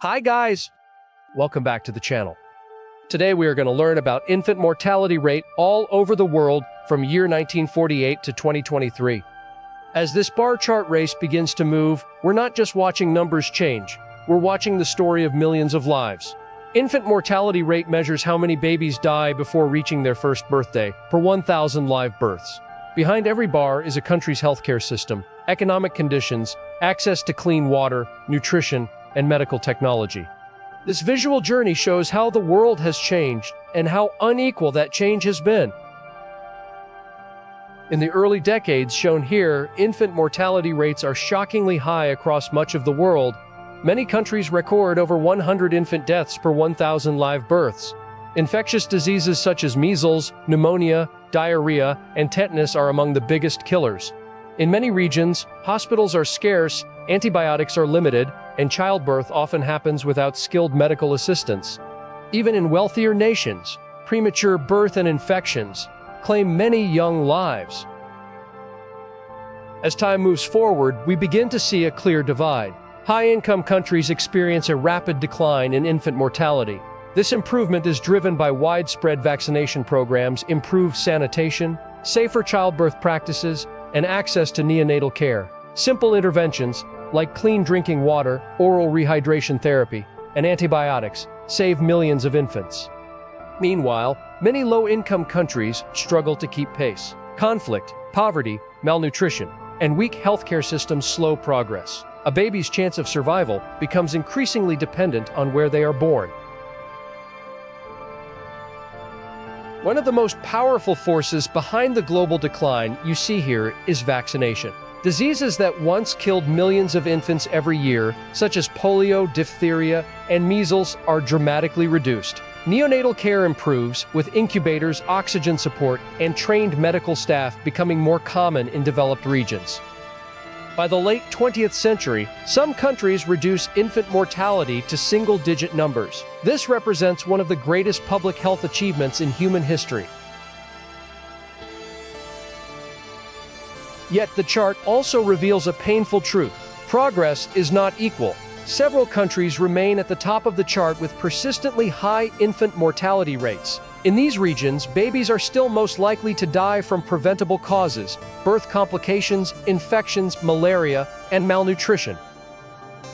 Hi guys! Welcome back to the channel. Today we are going to learn about infant mortality rate all over the world from year 1948 to 2023. As this bar chart race begins to move, we're not just watching numbers change, we're watching the story of millions of lives. Infant mortality rate measures how many babies die before reaching their first birthday per 1,000 live births. Behind every bar is a country's healthcare system, economic conditions, access to clean water, nutrition, and medical technology. This visual journey shows how the world has changed and how unequal that change has been. In the early decades shown here, infant mortality rates are shockingly high across much of the world. Many countries record over 100 infant deaths per 1,000 live births. Infectious diseases such as measles, pneumonia, diarrhea, and tetanus are among the biggest killers. In many regions, hospitals are scarce, antibiotics are limited, and childbirth often happens without skilled medical assistance. Even in wealthier nations, premature birth and infections claim many young lives. As time moves forward, we begin to see a clear divide. High-income countries experience a rapid decline in infant mortality. This improvement is driven by widespread vaccination programs, improved sanitation, safer childbirth practices, and access to neonatal care. Simple interventions, like clean drinking water, oral rehydration therapy, and antibiotics, save millions of infants. Meanwhile, many low-income countries struggle to keep pace. Conflict, poverty, malnutrition, and weak healthcare systems slow progress. A baby's chance of survival becomes increasingly dependent on where they are born. One of the most powerful forces behind the global decline you see here is vaccination. Diseases that once killed millions of infants every year, such as polio, diphtheria, and measles, are dramatically reduced. Neonatal care improves, with incubators, oxygen support, and trained medical staff becoming more common in developed regions. By the late 20th century, some countries reduce infant mortality to single-digit numbers. This represents one of the greatest public health achievements in human history. Yet the chart also reveals a painful truth. Progress is not equal. Several countries remain at the top of the chart with persistently high infant mortality rates. In these regions, babies are still most likely to die from preventable causes: birth complications, infections, malaria, and malnutrition.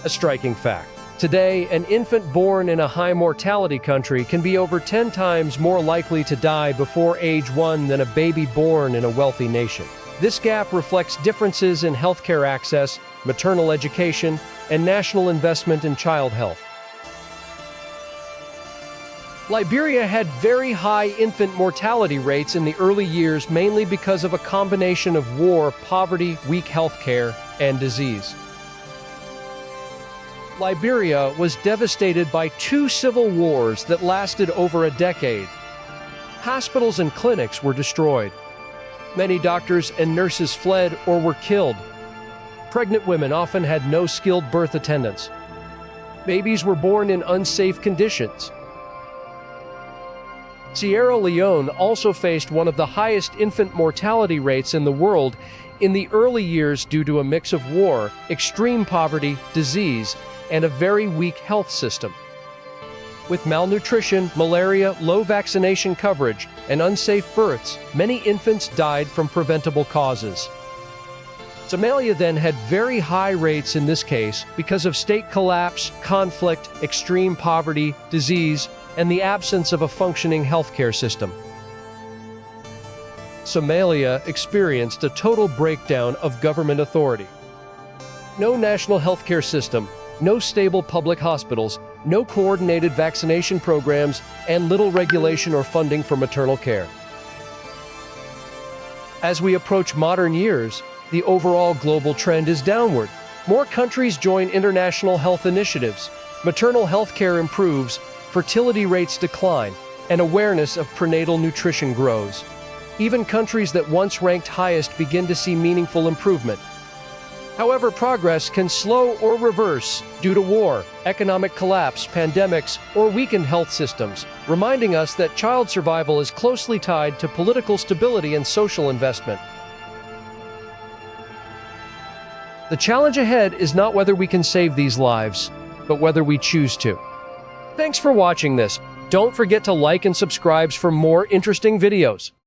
A striking fact. Today, an infant born in a high mortality country can be over 10 times more likely to die before age 1 than a baby born in a wealthy nation. This gap reflects differences in healthcare access, maternal education, and national investment in child health. Liberia had very high infant mortality rates in the early years, mainly because of a combination of war, poverty, weak healthcare, and disease. Liberia was devastated by 2 civil wars that lasted over a decade. Hospitals and clinics were destroyed. Many doctors and nurses fled or were killed. Pregnant women often had no skilled birth attendants. Babies were born in unsafe conditions. Sierra Leone also faced one of the highest infant mortality rates in the world in the early years due to a mix of war, extreme poverty, disease, and a very weak health system. With malnutrition, malaria, low vaccination coverage, and unsafe births, many infants died from preventable causes. Somalia then had very high rates in this case because of state collapse, conflict, extreme poverty, disease, and the absence of a functioning healthcare system. Somalia experienced a total breakdown of government authority. No national healthcare system, no stable public hospitals, no coordinated vaccination programs, and little regulation or funding for maternal care. As we approach modern years, the overall global trend is downward. More countries join international health initiatives, maternal health care improves, fertility rates decline, and awareness of prenatal nutrition grows. Even countries that once ranked highest begin to see meaningful improvement. However, progress can slow or reverse due to war, economic collapse, pandemics, or weakened health systems, reminding us that child survival is closely tied to political stability and social investment. The challenge ahead is not whether we can save these lives, but whether we choose to. Thanks for watching this. Don't forget to like and subscribe for more interesting videos.